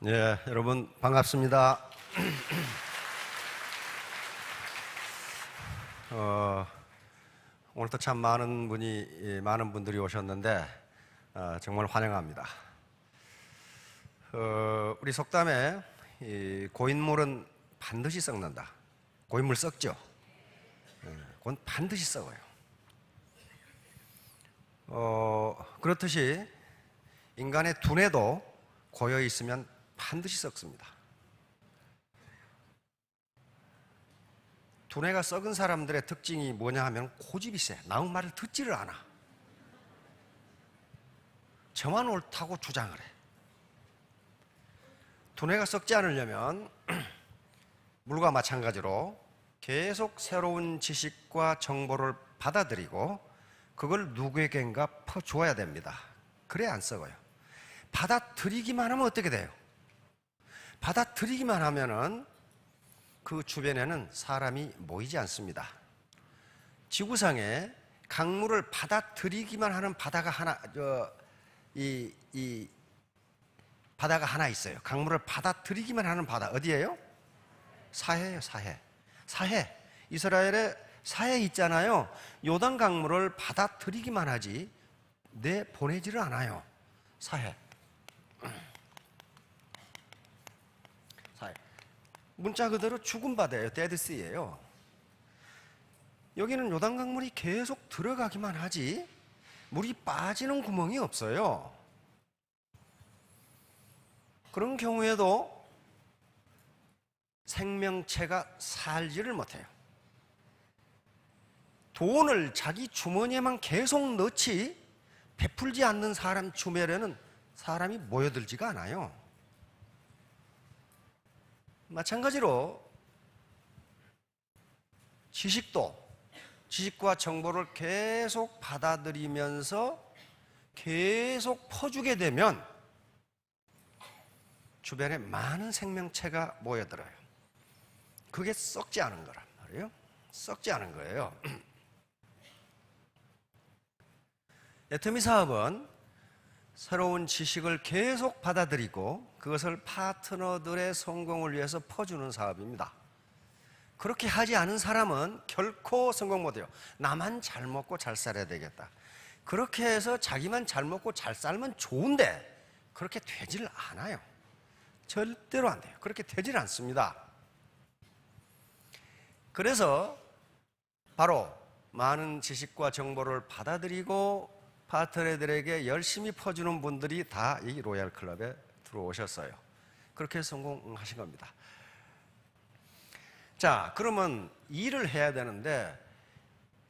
네, 여러분 반갑습니다. 오늘도 참 많은 분들이 오셨는데 정말 환영합니다. 우리 속담에 고인물은 반드시 썩는다. 고인물 썩죠? 그건 반드시 썩어요. 그렇듯이 인간의 두뇌도 고여 있으면 반드시 썩습니다. 두뇌가 썩은 사람들의 특징이 뭐냐 하면 고집이 세. 남의 말을 듣지를 않아. 저만 옳다고 주장을 해. 두뇌가 썩지 않으려면 물과 마찬가지로 계속 새로운 지식과 정보를 받아들이고 그걸 누구에겐가 퍼주어야 됩니다. 그래야 안 썩어요. 받아들이기만 하면 어떻게 돼요? 받아들이기만 하면은 그 주변에는 사람이 모이지 않습니다. 지구상에 강물을 받아들이기만 하는 바다가 바다가 하나 있어요. 강물을 받아들이기만 하는 바다 어디예요? 사해예요. 사해. 이스라엘에 사해 있잖아요. 요단 강물을 받아들이기만 하지 내보내지를 않아요. 사해. 문자 그대로 죽은 바다예요. 데드시예요. 여기는 요단 강물이 계속 들어가기만 하지 물이 빠지는 구멍이 없어요. 그런 경우에도 생명체가 살지를 못해요. 돈을 자기 주머니에만 계속 넣지 베풀지 않는 사람 주변에는 사람이 모여들지가 않아요. 마찬가지로 지식과 정보를 계속 받아들이면서 계속 퍼주게 되면 주변에 많은 생명체가 모여들어요. 그게 썩지 않은 거란 말이에요. 썩지 않은 거예요. 애터미 사업은 새로운 지식을 계속 받아들이고 그것을 파트너들의 성공을 위해서 퍼주는 사업입니다. 그렇게 하지 않은 사람은 결코 성공 못해요. 나만 잘 먹고 잘 살아야 되겠다. 그렇게 해서 자기만 잘 먹고 잘 살면 좋은데 그렇게 되지를 않아요. 절대로 안 돼요. 그렇게 되질 않습니다. 그래서 바로 많은 지식과 정보를 받아들이고 파트너들에게 열심히 퍼주는 분들이 다 이 로얄 클럽에 들어오셨어요. 그렇게 성공하신 겁니다. 자, 그러면 일을 해야 되는데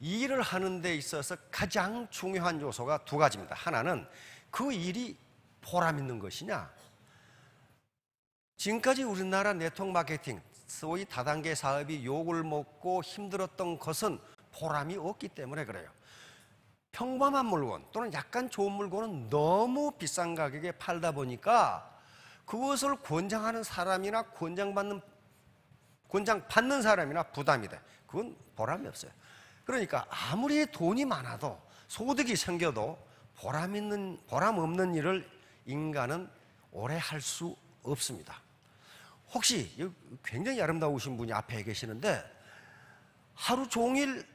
일을 하는 데 있어서 가장 중요한 요소가 두 가지입니다. 하나는 그 일이 보람 있는 것이냐. 지금까지 우리나라 네트워크 마케팅, 소위 다단계 사업이 욕을 먹고 힘들었던 것은 보람이 없기 때문에 그래요. 평범한 물건 또는 약간 좋은 물건은 너무 비싼 가격에 팔다 보니까 그것을 권장하는 사람이나 권장받는 사람이나 부담이 돼. 그건 보람이 없어요. 그러니까 아무리 돈이 많아도 소득이 생겨도 보람 없는 일을 인간은 오래 할 수 없습니다. 혹시 굉장히 아름다우신 분이 앞에 계시는데 하루 종일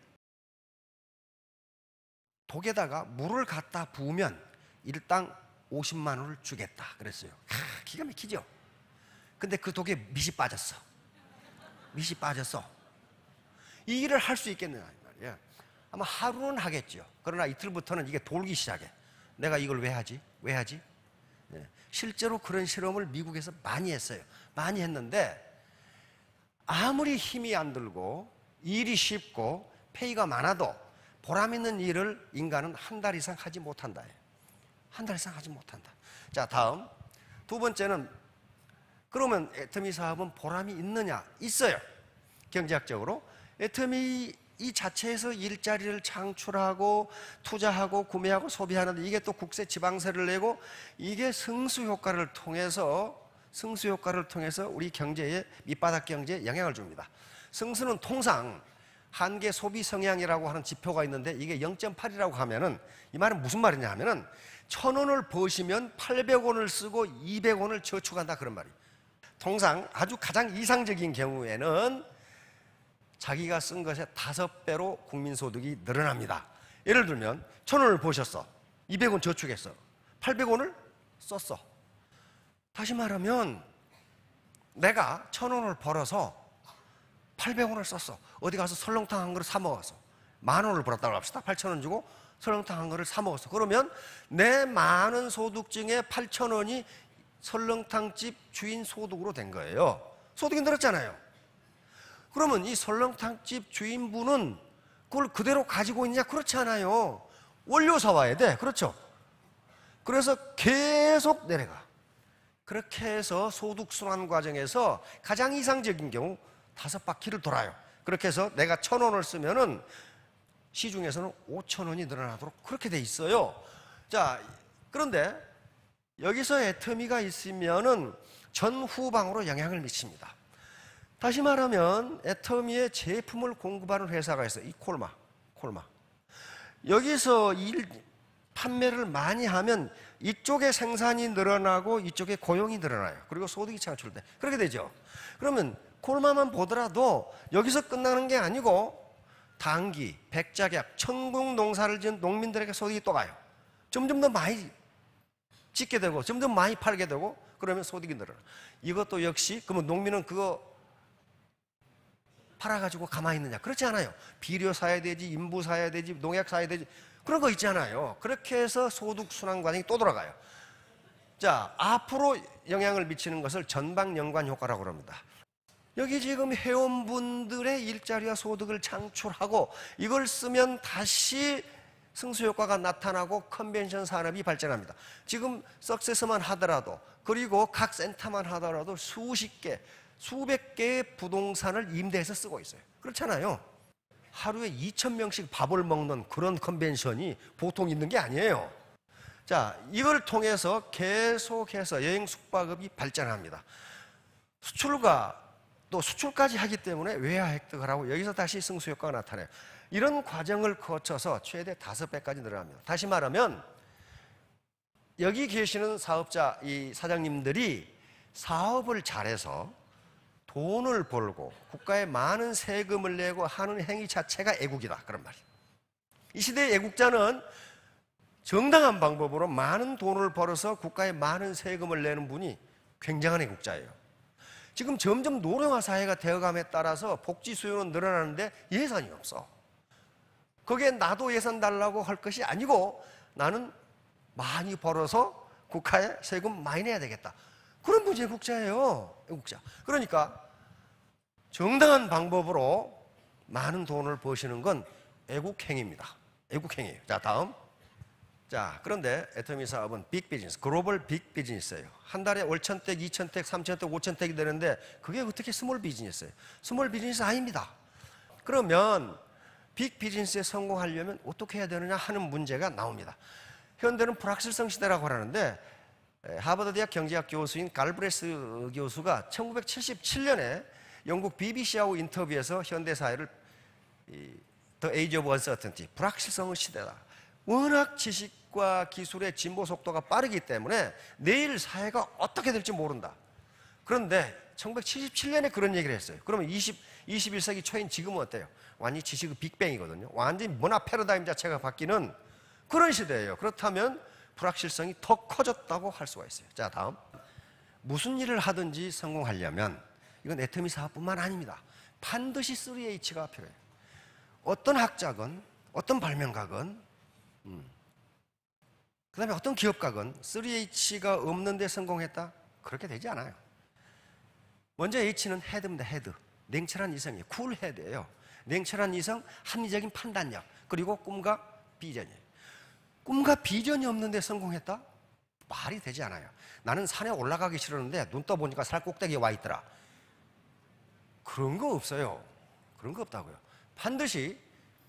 독에다가 물을 갖다 부으면 일당 50만 원을 주겠다 그랬어요. 기가 막히죠? 근데 그 독에 밑이 빠졌어. 이 일을 할 수 있겠느냐 말이야. 아마 하루는 하겠죠. 그러나 이틀부터는 이게 돌기 시작해. 내가 이걸 왜 하지? 실제로 그런 실험을 미국에서 많이 했어요. 많이 했는데 아무리 힘이 안 들고 일이 쉽고 페이가 많아도 보람 있는 일을 인간은 한 달 이상 하지 못한다. 한 달 이상 하지 못한다. 자, 다음 두 번째는 그러면 애터미 사업은 보람이 있느냐? 있어요. 경제학적으로 애터미 이 자체에서 일자리를 창출하고 투자하고 구매하고 소비하는데 이게 또 국세 지방세를 내고 이게 승수 효과를 통해서 우리 경제에 밑바닥 경제에 영향을 줍니다. 승수는 통상 한계 소비 성향이라고 하는 지표가 있는데 이게 0.8이라고 하면은 이 말은 무슨 말이냐 하면은 1,000원을 버시면 800원을 쓰고 200원을 저축한다 그런 말이에요. 통상 아주 가장 이상적인 경우에는 자기가 쓴 것의 5배로 국민소득이 늘어납니다. 예를 들면 1,000원을 버셨어. 200원 저축했어. 800원을 썼어. 다시 말하면 내가 1,000원을 벌어서 800원을 썼어. 어디 가서 설렁탕 한 그릇 사 먹었어. 10,000원을 벌었다고 합시다. 8,000원 주고 설렁탕 한 그릇 사 먹었어. 그러면 내 많은 소득 중에 8,000원이 설렁탕집 주인 소득으로 된 거예요. 소득이 늘었잖아요. 그러면 이 설렁탕집 주인분은 그걸 그대로 가지고 있느냐? 그렇지 않아요. 원료 사와야 돼. 그렇죠? 그래서 계속 내려가. 그렇게 해서 소득순환 과정에서 가장 이상적인 경우 5바퀴를 돌아요. 그렇게 해서 내가 1,000원을 쓰면은 시중에서는 5,000원이 늘어나도록 그렇게 돼 있어요. 자, 그런데 여기서 애터미가 있으면은 전후방으로 영향을 미칩니다. 다시 말하면 애터미의 제품을 공급하는 회사가 있어요. 이 콜마. 여기서 판매를 많이 하면 이쪽에 생산이 늘어나고 이쪽에 고용이 늘어나요. 그리고 소득이 창출돼. 그렇게 되죠. 그러면 콜마만 보더라도 여기서 끝나는 게 아니고 당기, 백작약, 천국 농사를 지은 농민들에게 소득이 또 가요. 점점 더 많이 짓게 되고 점점 많이 팔게 되고 그러면 소득이 늘어나. 이것도 역시 그러면 농민은 그거 팔아가지고 가만히 있느냐? 그렇지 않아요. 비료 사야 되지, 인부 사야 되지, 농약 사야 되지 그런 거 있잖아요. 그렇게 해서 소득 순환 과정이 또 돌아가요. 자, 앞으로 영향을 미치는 것을 전방 연관 효과라고 합니다. 여기 지금 회원분들의 일자리와 소득을 창출하고 이걸 쓰면 다시 승수효과가 나타나고 컨벤션 산업이 발전합니다. 지금 석세서만 하더라도 그리고 각 센터만 하더라도 수십 개, 수백 개의 부동산을 임대해서 쓰고 있어요. 그렇잖아요. 하루에 2,000명씩 밥을 먹는 그런 컨벤션이 보통 있는 게 아니에요. 자, 이걸 통해서 계속해서 여행 숙박업이 발전합니다. 수출과 또 수출까지 하기 때문에 외화 획득을 하고 여기서 다시 승수효과가 나타나요. 이런 과정을 거쳐서 최대 5배까지 늘어납니다. 다시 말하면 여기 계시는 사업자, 이 사장님들이 사업을 잘해서 돈을 벌고 국가에 많은 세금을 내고 하는 행위 자체가 애국이다 그런 말이에요. 이 시대의 애국자는 정당한 방법으로 많은 돈을 벌어서 국가에 많은 세금을 내는 분이 굉장한 애국자예요. 지금 점점 노령화 사회가 되어감에 따라서 복지 수요는 늘어나는데 예산이 없어. 거기에 나도 예산 달라고 할 것이 아니고 나는 많이 벌어서 국가에 세금 많이 내야 되겠다. 그런 분이 애국자예요. 애국자. 그러니까 정당한 방법으로 많은 돈을 버시는 건 애국행위입니다. 애국행위예요. 자, 다음. 자, 그런데 애터미 사업은 빅 비즈니스, 글로벌 빅 비즈니스예요. 한 달에 5,000택, 2,000택, 3,000택, 5,000택이 되는데 그게 어떻게 스몰 비즈니스예요? 스몰 비즈니스 아닙니다. 그러면 빅 비즈니스에 성공하려면 어떻게 해야 되느냐 하는 문제가 나옵니다. 현대는 불확실성 시대라고 하는데 하버드 대학 경제학 교수인 갈브레스 교수가 1977년에 영국 BBC하고 인터뷰에서 현대 사회를 The Age of Uncertainty, 불확실성의 시대다. 워낙 지식과 기술의 진보 속도가 빠르기 때문에 내일 사회가 어떻게 될지 모른다. 그런데 1977년에 그런 얘기를 했어요. 그러면 21세기 초인 지금은 어때요? 완전히 지식의 빅뱅이거든요. 완전히 문화 패러다임 자체가 바뀌는 그런 시대예요. 그렇다면 불확실성이 더 커졌다고 할 수가 있어요. 자, 다음. 무슨 일을 하든지 성공하려면 이건 애터미 사업뿐만 아닙니다. 반드시 3H가 필요해요. 어떤 학자건 어떤 발명가건 그 다음에 어떤 기업가건 3H가 없는데 성공했다? 그렇게 되지 않아요. 먼저 H는 헤드입니다. 헤드. 냉철한 이성이에요. 쿨 헤드예요. 냉철한 이성, 합리적인 판단력, 그리고 꿈과 비전이에요. 꿈과 비전이 없는데 성공했다? 말이 되지 않아요. 나는 산에 올라가기 싫었는데 눈 떠보니까 산 꼭대기에 와 있더라. 그런 거 없어요. 그런 거 없다고요. 반드시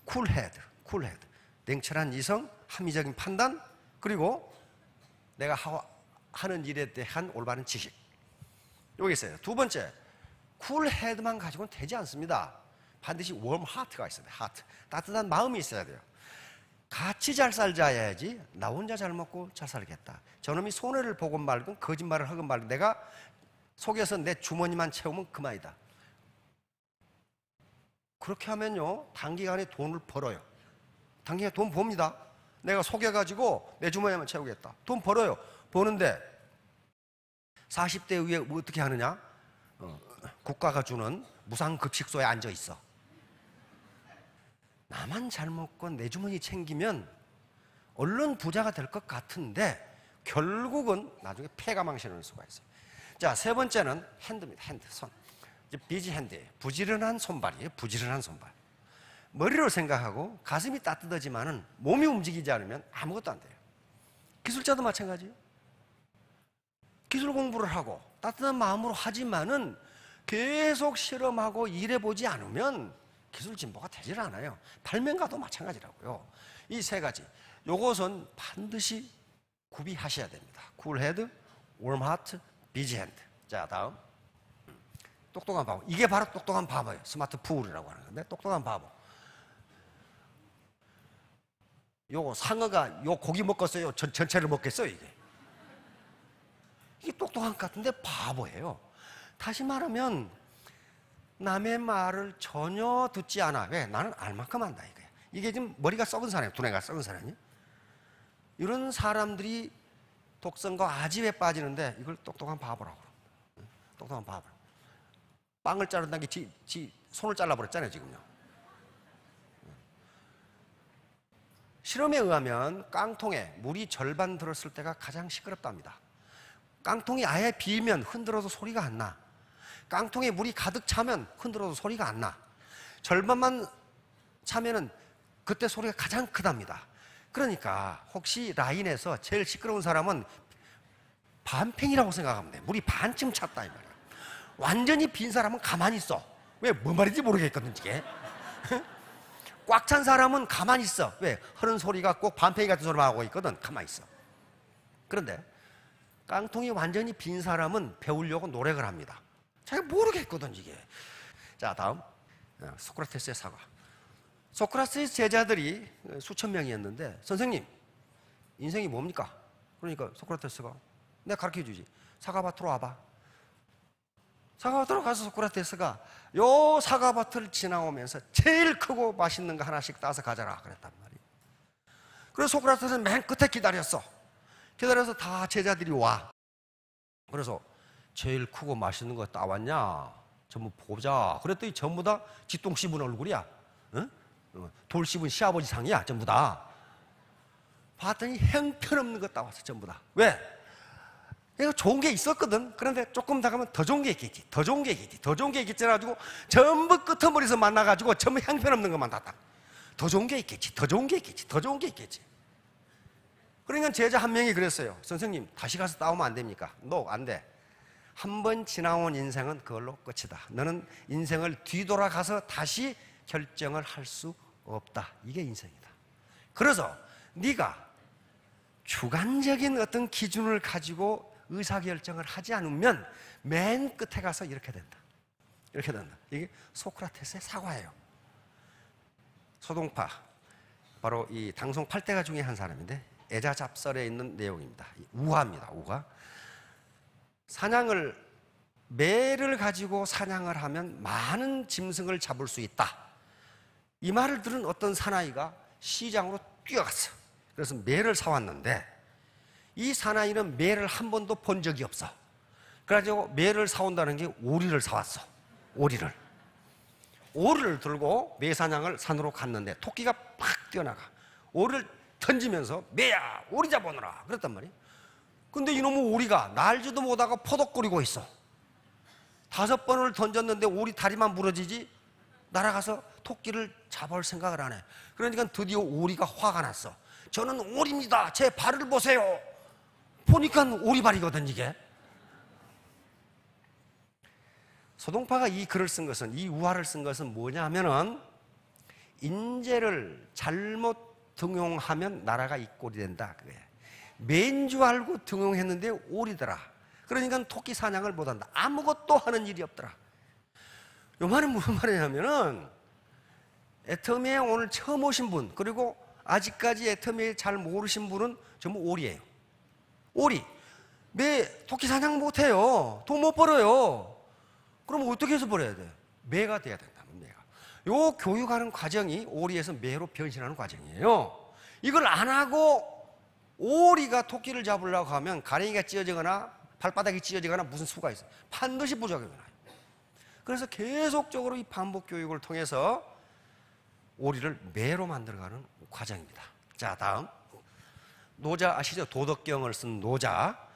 쿨헤드, 쿨헤드. 냉철한 이성, 합리적인 판단, 그리고 내가 하는 일에 대한 올바른 지식. 여기 있어요. 두 번째, 쿨헤드만 가지고는 되지 않습니다. 반드시 warm heart가 있어야 돼요. heart. 따뜻한 마음이 있어야 돼요. 같이 잘 살자야지 나 혼자 잘 먹고 잘 살겠다. 저놈이 손해를 보건 말건 거짓말을 하건 말건 내가 속여서 내 주머니만 채우면 그만이다. 그렇게 하면요 단기간에 돈을 벌어요. 단기간에 돈 법니다. 내가 속여가지고 내 주머니만 채우겠다. 돈 벌어요. 버는데 40대 위에 어떻게 하느냐? 국가가 주는 무상급식소에 앉아 있어. 나만 잘 먹고 내 주머니 챙기면 얼른 부자가 될 것 같은데 결국은 나중에 폐가 망신할 수가 있어요. 자, 세 번째는 핸드입니다. 핸드, 손. 비지 핸드예요. 부지런한 손발이에요. 부지런한 손발. 머리로 생각하고 가슴이 따뜻하지만은 몸이 움직이지 않으면 아무것도 안 돼요. 기술자도 마찬가지예요. 기술 공부를 하고 따뜻한 마음으로 하지만은 계속 실험하고 일해보지 않으면 기술 진보가 되질 않아요. 발명가도 마찬가지라고요. 이 세 가지, 요것은 반드시 구비하셔야 됩니다. 쿨헤드, 웜하트, 비지핸드. 자, 다음 똑똑한 바보. 이게 바로 똑똑한 바보예요. 스마트 푸울이라고 하는 건데 똑똑한 바보. 요거 상어가 요 고기 먹겠어요? 전체를 먹겠어요? 이게 똑똑한 것 같은데 바보예요. 다시 말하면 남의 말을 전혀 듣지 않아. 왜? 나는 알 만큼 안다 이거야. 이게 지금 머리가 썩은 사람이에요. 두뇌가 썩은 사람이. 이런 사람들이 독성과 아집에 빠지는데 이걸 똑똑한 바보라고 그럽니다. 똑똑한 바보. 빵을 자른다는 게 지 손을 잘라버렸잖아요 지금요. 실험에 의하면 깡통에 물이 절반 들었을 때가 가장 시끄럽답니다. 깡통이 아예 비면 흔들어도 소리가 안 나. 깡통에 물이 가득 차면 흔들어도 소리가 안 나. 절반만 차면은 그때 소리가 가장 크답니다. 그러니까 혹시 라인에서 제일 시끄러운 사람은 반팽이라고 생각하면 돼. 물이 반쯤 찼다 이 말이야. 완전히 빈 사람은 가만히 있어. 왜? 뭔 말인지 모르겠거든 이게. 꽉 찬 사람은 가만히 있어. 왜? 흐른 소리가 꼭 반팽이 같은 소리만 하고 있거든. 가만히 있어. 그런데 깡통이 완전히 빈 사람은 배우려고 노력을 합니다. 잘 모르겠거든 이게. 자, 다음 소크라테스의 사과. 소크라테스의 제자들이 수천 명이었는데 선생님 인생이 뭡니까? 그러니까 소크라테스가 내가 가르쳐주지. 사과밭으로 와봐. 사과밭으로 가서 소크라테스가 요 사과밭을 지나오면서 제일 크고 맛있는 거 하나씩 따서 가져라 그랬단 말이에요. 그래서 소크라테스는 맨 끝에 기다렸어. 기다려서 다 제자들이 와. 그래서 제일 크고 맛있는 거 따왔냐? 전부 보자. 그랬더니 전부 다 쥐똥 씹은 얼굴이야. 응? 돌 씹은 시아버지 상이야. 전부 다. 봤더니 형편없는 거 따왔어. 전부 다. 왜? 이거 좋은 게 있었거든. 그런데 조금 더 가면 더 좋은 게 있겠지. 더 좋은 게 있겠지. 더 좋은 게 있겠지 해가지고 전부 끄트머리에서 만나가지고 전부 형편없는 것만 땄다. 더 좋은 게 있겠지. 더 좋은 게 있겠지. 더 좋은 게 있겠지. 그러니까 제자 한 명이 그랬어요. 선생님 다시 가서 따오면 안 됩니까? 안 돼. 한 번 지나온 인생은 그걸로 끝이다. 너는 인생을 뒤돌아가서 다시 결정을 할 수 없다. 이게 인생이다. 그래서 네가 주관적인 어떤 기준을 가지고 의사결정을 하지 않으면 맨 끝에 가서 이렇게 된다. 이렇게 된다. 이게 소크라테스의 사과예요. 소동파, 바로 이 당송 8대가 중에 한 사람인데 애자잡설에 있는 내용입니다. 우화입니다. 우화. 매를 가지고 사냥을 하면 많은 짐승을 잡을 수 있다. 이 말을 들은 어떤 사나이가 시장으로 뛰어갔어. 그래서 매를 사왔는데 이 사나이는 매를 한 번도 본 적이 없어. 그래가지고 매를 사온다는 게 오리를 사왔어. 오리를 들고 매 사냥을 산으로 갔는데 토끼가 팍 뛰어나가. 오리를 던지면서 매야 오리 잡아오너라 그랬단 말이에요. 근데 이놈의 오리가 날지도 못하고 포덕거리고 있어. 5번을 던졌는데 오리 다리만 부러지지 날아가서 토끼를 잡아올 생각을 안 해. 그러니까 드디어 오리가 화가 났어. 저는 오리입니다. 제 발을 보세요. 보니까 오리발이거든 이게. 소동파가 이 글을 쓴 것은, 이 우화를 쓴 것은 뭐냐 하면은 인재를 잘못 등용하면 나라가 이 꼴이 된다 그거예요. 매인 줄 알고 등용했는데 오리더라. 그러니까 토끼 사냥을 못한다. 아무것도 하는 일이 없더라. 이 말은 무슨 말이냐면은 애터미에 오늘 처음 오신 분, 그리고 아직까지 애터미에 잘 모르신 분은 전부 오리예요. 오리. 매 토끼 사냥 못해요. 돈 못 벌어요. 그럼 어떻게 해서 벌어야 돼? 매가 돼야 된다. 매가. 요 교육하는 과정이 오리에서 매로 변신하는 과정이에요. 이걸 안 하고 오리가 토끼를 잡으려고 하면 가랭이가 찢어지거나 발바닥이 찢어지거나 무슨 수가 있어요. 반드시 부작용이 나요. 그래서 계속적으로 이 반복 교육을 통해서 오리를 매로 만들어가는 과정입니다. 자, 다음. 노자 아시죠? 도덕경을 쓴 노자.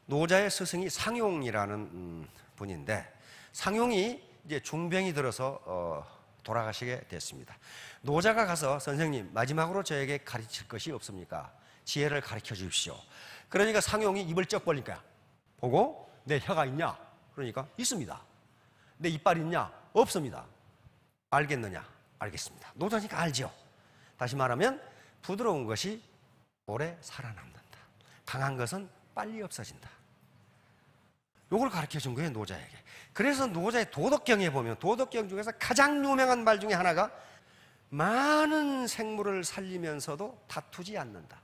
노자의 스승이 상용이라는 분인데, 상용이 이제 중병이 들어서 돌아가시게 됐습니다. 노자가 가서 선생님, 마지막으로 저에게 가르칠 것이 없습니까? 지혜를 가르쳐 주십시오. 그러니까 상용이 입을 쩍 벌리니까 보고, 내 혀가 있냐? 그러니까 있습니다. 내 이빨 있냐? 없습니다. 알겠느냐? 알겠습니다. 노자니까 알죠. 다시 말하면 부드러운 것이 오래 살아남는다. 강한 것은 빨리 없어진다. 요걸 가르쳐 준 거예요, 노자에게. 그래서 노자의 도덕경에 보면 도덕경 중에서 가장 유명한 말 중에 하나가 많은 생물을 살리면서도 다투지 않는다.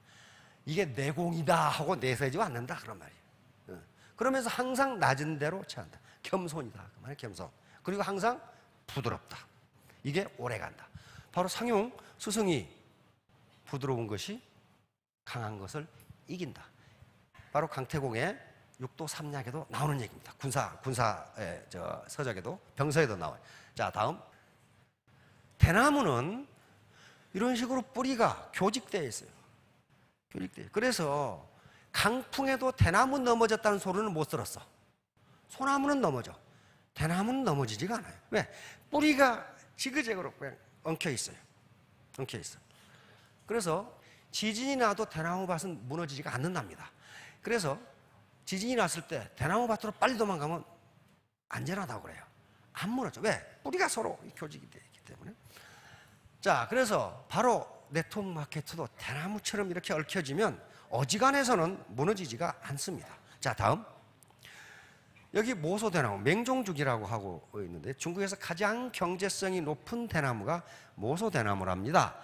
이게 내공이다 하고 내세지 않는다 그런 말이에요. 그러면서 항상 낮은 대로 처한다. 겸손이다. 그 말이에요, 겸손. 그리고 항상 부드럽다. 이게 오래간다. 바로 상용 스승이 부드러운 것이 강한 것을 이긴다. 바로 강태공의 육도 삼약에도 나오는 얘기입니다. 군사의 서적에도, 병서에도 나와요. 자, 다음. 대나무는 이런 식으로 뿌리가 교직되어 있어요. 교직되어. 그래서 강풍에도 대나무 넘어졌다는 소리는 못 들었어. 소나무는 넘어져. 대나무는 넘어지지가 않아요. 왜? 뿌리가 지그재그로 그냥 엉켜 있어요. 엉켜 있어. 그래서 지진이 나도 대나무 밭은 무너지지가 않는답니다. 그래서 지진이 났을 때 대나무 밭으로 빨리 도망가면 안전하다고 그래요. 안 무너져. 왜? 뿌리가 서로 교직이 되어 있기 때문에. 자, 그래서 바로 네트워크 마케트도 대나무처럼 이렇게 얽혀지면 어지간해서는 무너지지가 않습니다. 자, 다음. 여기 모소대나무, 맹종죽이라고 하고 있는데 중국에서 가장 경제성이 높은 대나무가 모소대나무랍니다.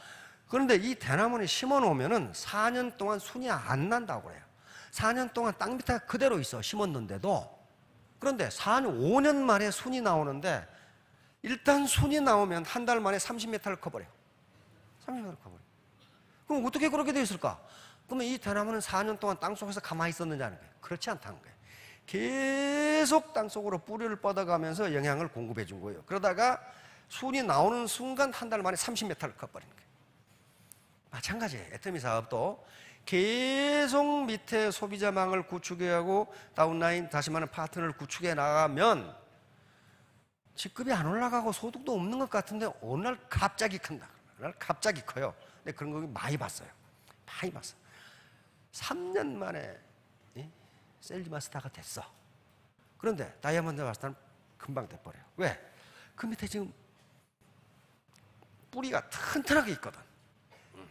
그런데 이 대나무는 심어 놓으면 4년 동안 순이 안 난다고 그래요. 4년 동안 땅 밑에 그대로 있어, 심었는데도. 그런데 4년, 5년 만에 순이 나오는데 일단 순이 나오면 한 달 만에 30m를 커버려요. 30m를 커버려요. 그럼 어떻게 그렇게 되어 있을까? 그러면 이 대나무는 4년 동안 땅 속에서 가만히 있었느냐는 거예요. 그렇지 않다는 거예요. 계속 땅속으로 뿌리를 뻗어가면서 영양을 공급해 준 거예요. 그러다가 순이 나오는 순간 한 달 만에 30m를 커버리는 거예요. 마찬가지예요. 애터미 사업도 계속 밑에 소비자망을 구축해 가고 다운라인, 다시 말하면 파트너를 구축해 나가면 직급이 안 올라가고 소득도 없는 것 같은데 어느 날 갑자기 큰다. 어느 날 갑자기 커요. 근데 그런 거 많이 봤어요. 많이 봤어요. 3년 만에 셀리마스타가 됐어. 그런데 다이아몬드 마스터는 금방 돼버려요. 왜? 그 밑에 지금 뿌리가 튼튼하게 있거든.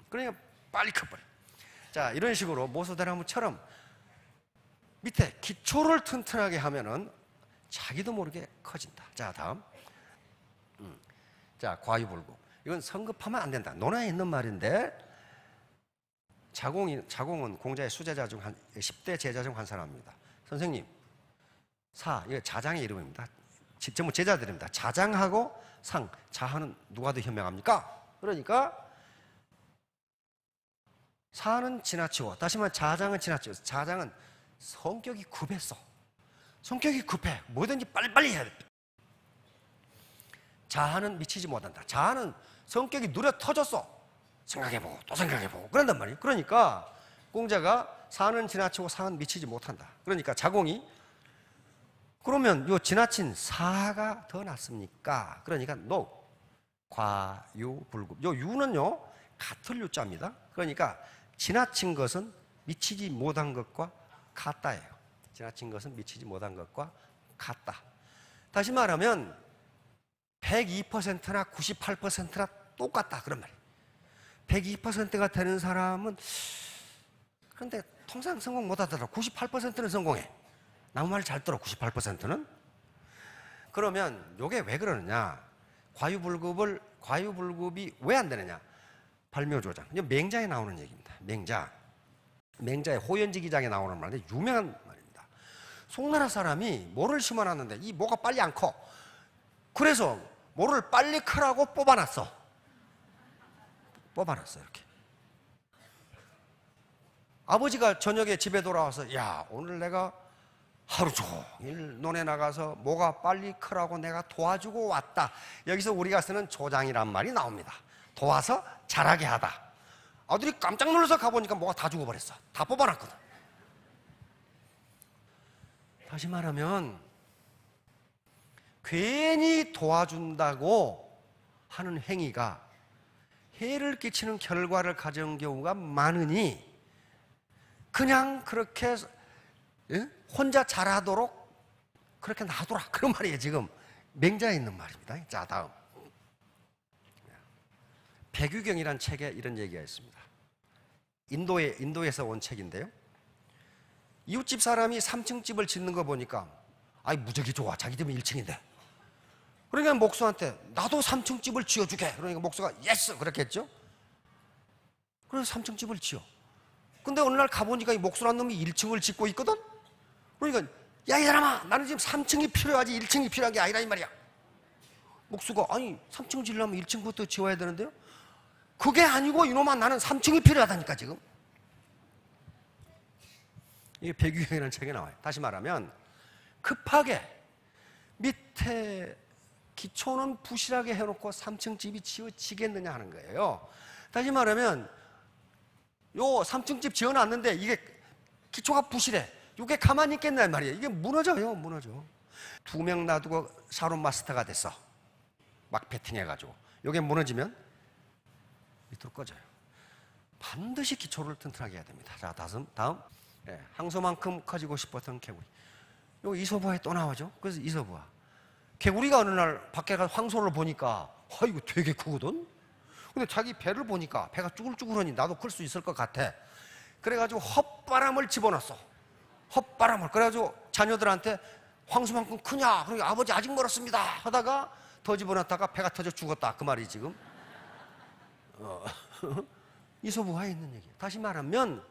그러니까 빨리 커버려. 자, 이런 식으로 모소대나무처럼 밑에 기초를 튼튼하게 하면은 자기도 모르게 커진다. 자, 다음. 자, 과유불급. 이건 성급하면 안 된다. 논어에 있는 말인데 자공은 공자의 수제자 중 한 10대 제자 중 한 사람입니다. 선생님, 이거 자장의 이름입니다. 전부 제자들입니다. 자장하고 상, 자하는 누가 더 현명합니까? 그러니까 사는 지나치고, 다시 말해 자장은 지나치고, 자장은 성격이 급했어. 성격이 급해. 뭐든지 빨리빨리 해야 돼. 자하는 미치지 못한다. 자하는 성격이 누려 터졌어. 생각해보고 또 생각해보고 그런단 말이에요. 그러니까 공자가 사는 지나치고 상은 미치지 못한다. 그러니까 자공이 그러면 요 지나친 사가 더 낫습니까? 그러니까 no. 과유불급. 요 유는요 같을 유자입니다. 그러니까 지나친 것은 미치지 못한 것과 같다예요. 지나친 것은 미치지 못한 것과 같다. 다시 말하면 102%나 98%나 똑같다 그런 말이에요. 102%가 되는 사람은 그런데 통상 성공 못하더라도 98%는 성공해. 남 말 잘 들어. 98%는. 그러면 이게 왜 그러느냐? 과유불급이 왜 안 되느냐? 발묘조장. 이거 맹자에 나오는 얘기입니다. 맹자의 호연지기장에 나오는 말인데 유명한 말입니다. 송나라 사람이 모를 심어놨는데 이 모가 빨리 안 커. 그래서 모를 빨리 크라고 뽑아놨어. 이렇게. 아버지가 저녁에 집에 돌아와서 야, 오늘 내가 하루 종일 논에 나가서 모가 빨리 크라고 내가 도와주고 왔다. 여기서 우리가 쓰는 조장이란 말이 나옵니다. 도와서 자라게 하다. 아들이 깜짝 놀라서 가보니까 모가 다 죽어버렸어. 다 뽑아놨거든. 다시 말하면 괜히 도와준다고 하는 행위가 해를 끼치는 결과를 가져온 경우가 많으니 그냥 그렇게 혼자 자라도록 그렇게 놔둬라. 그런 말이에요. 지금 맹자에 있는 말입니다. 자, 다음. 백유경이라는 책에 이런 얘기가 있습니다. 인도에서 온 책인데요. 이웃집 사람이 3층 집을 짓는 거 보니까 아이 무적이 좋아. 자기 집은 1층인데. 그러니까 목수한테 나도 3층 집을 지어주게. 그러니까 목수가 예스 그렇겠죠. 그래서 3층 집을 지어. 근데 어느 날 가보니까 이 목수란 놈이 1층을 짓고 있거든. 그러니까 야, 이 사람아, 나는 지금 3층이 필요하지 1층이 필요한 게 아니라 이 말이야. 목수가 아니 3층 지으려면 1층부터 지어야 되는데요. 그게 아니고 이놈아, 나는 3층이 필요하다니까 지금. 이게 백유경이라는 책에 나와요. 다시 말하면 급하게 밑에 기초는 부실하게 해놓고 3층 집이 지어지겠느냐 하는 거예요. 다시 말하면 요 3층 집 지어놨는데 이게 기초가 부실해. 이게 가만히 있겠냐 말이에요. 이게 무너져요. 2명 놔두고 샤론 마스터가 됐어. 막 배팅해가지고. 이게 무너지면 밑으로 꺼져요. 반드시 기초를 튼튼하게 해야 됩니다. 자, 다음. 항소만큼 커지고 싶었던 개구리. 요 이소부화에 또 나오죠. 그래서 이소부화. 개구리가 어느 날 밖에 가서 황소를 보니까 이거 되게 크거든. 근데 자기 배를 보니까 배가 쭈글쭈글하니 나도 클 수 있을 것 같아. 그래가지고 헛바람을 집어넣었어. 헛바람을. 그래가지고 자녀들한테 황소만큼 크냐? 그러니까 아버지 아직 멀었습니다 하다가 더 집어넣었다가 배가 터져 죽었다. 그 말이 지금 이소부화에 있는 얘기예요. 다시 말하면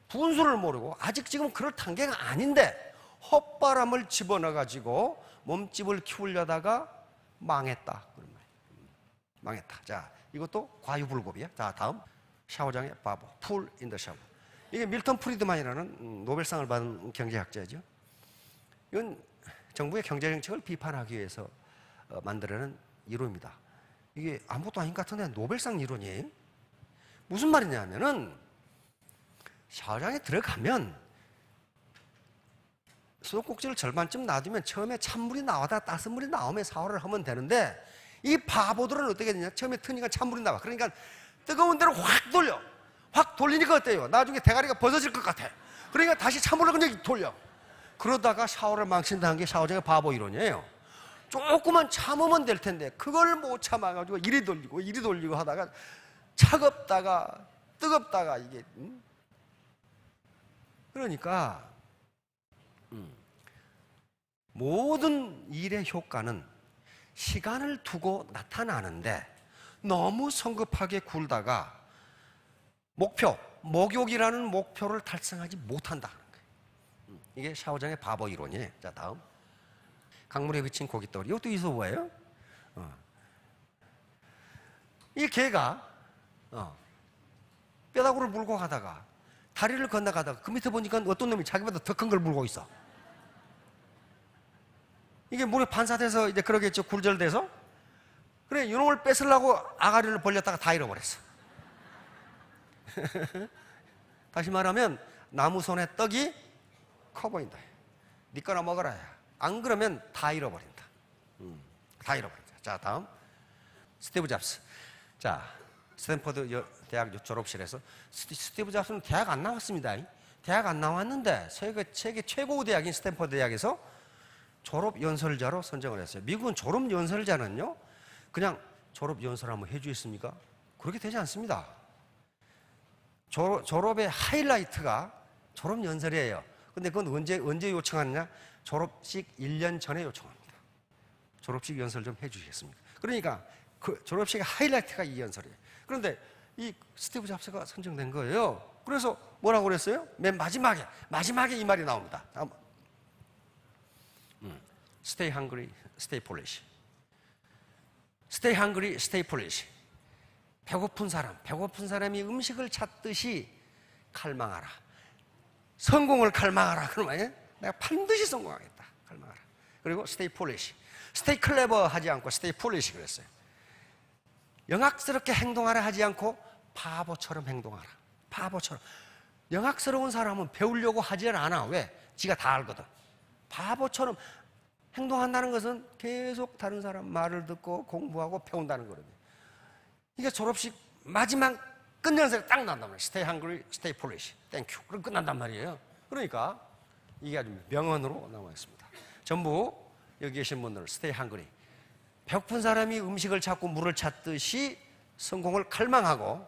분수를 모르고 아직 지금 그럴 단계가 아닌데 헛바람을 집어넣어가지고 몸집을 키우려다가 망했다. 그런 말이에요. 망했다. 자, 이것도 과유불급이야. 자, 다음. 샤워장의 바보. 풀 인 더 샤워. 이게 밀턴 프리드만이라는 노벨상을 받은 경제학자죠. 이건 정부의 경제정책을 비판하기 위해서 만들어낸 이론입니다. 이게 아무것도 아닌 것 같은데 노벨상 이론이에요. 무슨 말이냐면은 샤워장에 들어가면 수도꼭지를 절반쯤 놔두면 처음에 찬물이 나와다 따뜻한 물이 나오면 샤워를 하면 되는데 이 바보들은 어떻게 되냐? 처음에 트니까 찬물이 나와. 그러니까 뜨거운 데로 확 돌려. 확 돌리니까 어때요? 나중에 대가리가 벗어질 것 같아. 그러니까 다시 찬물을 그냥 돌려. 그러다가 샤워를 망친다는 게 샤워장의 바보 이론이에요. 조금만 참으면 될 텐데 그걸 못 참아가지고 이리 돌리고 하다가 차갑다가 뜨겁다가 이게 그러니까 모든 일의 효과는 시간을 두고 나타나는데 너무 성급하게 굴다가 목욕이라는 목표를 달성하지 못한다는 거예요. 이게 샤워장의 바보 이론이에요. 자, 다음. 강물에 비친 고깃덩어리. 이것도 이소부화예요. 이 개가 뼈다구를 물고 가다가 다리를 건너가다가 그 밑에 보니까 어떤 놈이 자기보다 더 큰 걸 물고 있어. 이게 물에 반사돼서 이제 그러겠죠. 굴절돼서. 그래, 이놈을 뺏으려고 아가리를 벌렸다가 다 잃어버렸어. 다시 말하면 나무 손에 떡이 커 보인다. 네 거나 먹어라. 안 그러면 다 잃어버린다. 다 잃어버린다. 자, 다음. 스티브 잡스. 자, 스탠퍼드 대학 졸업실에서 스티브 잡스는 대학 안 나왔습니다. 대학 안 나왔는데 세계 최고 대학인 스탠퍼드 대학에서 졸업 연설자로 선정을 했어요. 미국은 졸업 연설자는요, 그냥 졸업 연설 한번 해주겠습니까? 그렇게 되지 않습니다. 졸업의 하이라이트가 졸업 연설이에요. 근데 그건 언제 요청하느냐? 졸업식 1년 전에 요청합니다. 졸업식 연설 좀 해주시겠습니까? 그러니까 그 졸업식의 하이라이트가 이 연설이에요. 그런데 이 스티브 잡스가 선정된 거예요. 그래서 뭐라고 그랬어요? 맨 마지막에 이 말이 나옵니다. Stay hungry, stay foolish. Stay hungry, stay foolish. 배고픈 사람이 음식을 찾듯이 칼망하라. 성공을 칼망하라. 그러면 내가 반드시 성공하겠다. 칼망하라. 그리고 stay foolish. stay clever 하지 않고 stay foolish 그랬어요. 영악스럽게 행동하라 하지 않고 바보처럼 행동하라. 바보처럼. 영악스러운 사람은 배우려고 하질 않아. 왜? 지가 다 알거든. 바보처럼 행동한다는 것은 계속 다른 사람 말을 듣고 공부하고 배운다는 거거든요. 이게 졸업식 마지막 끝연설에 딱 난단 말이에요. Stay hungry, stay foolish. Thank you. 그럼 끝난단 말이에요. 그러니까 이게 아주 명언으로 남아 있습니다. 전부 여기 계신 분들 Stay hungry. 배고픈 사람이 음식을 찾고 물을 찾듯이 성공을 갈망하고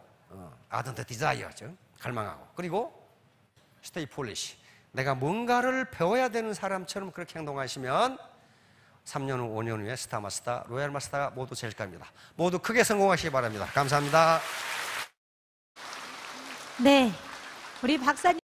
ardent desire죠. 갈망하고. 그리고 Stay foolish. 내가 뭔가를 배워야 되는 사람처럼 그렇게 행동하시면 3년 후, 5년 후에 스타마스터, 로얄마스터가 모두 될 겁니다. 모두 크게 성공하시기 바랍니다. 감사합니다. 네, 우리 박사님.